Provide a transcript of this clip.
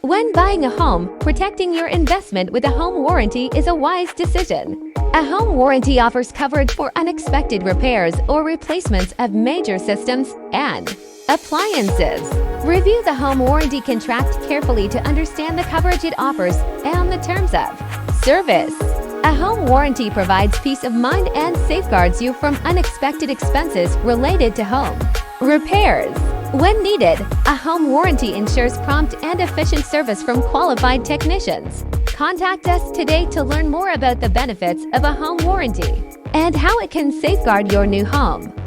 When buying a home, protecting your investment with a home warranty is a wise decision. A home warranty offers coverage for unexpected repairs or replacements of major systems and appliances. Review the home warranty contract carefully to understand the coverage it offers and the terms of service. A home warranty provides peace of mind and safeguards you from unexpected expenses related to home repairs. When needed, a home warranty ensures prompt and efficient service from qualified technicians. Contact us today to learn more about the benefits of a home warranty and how it can safeguard your new home.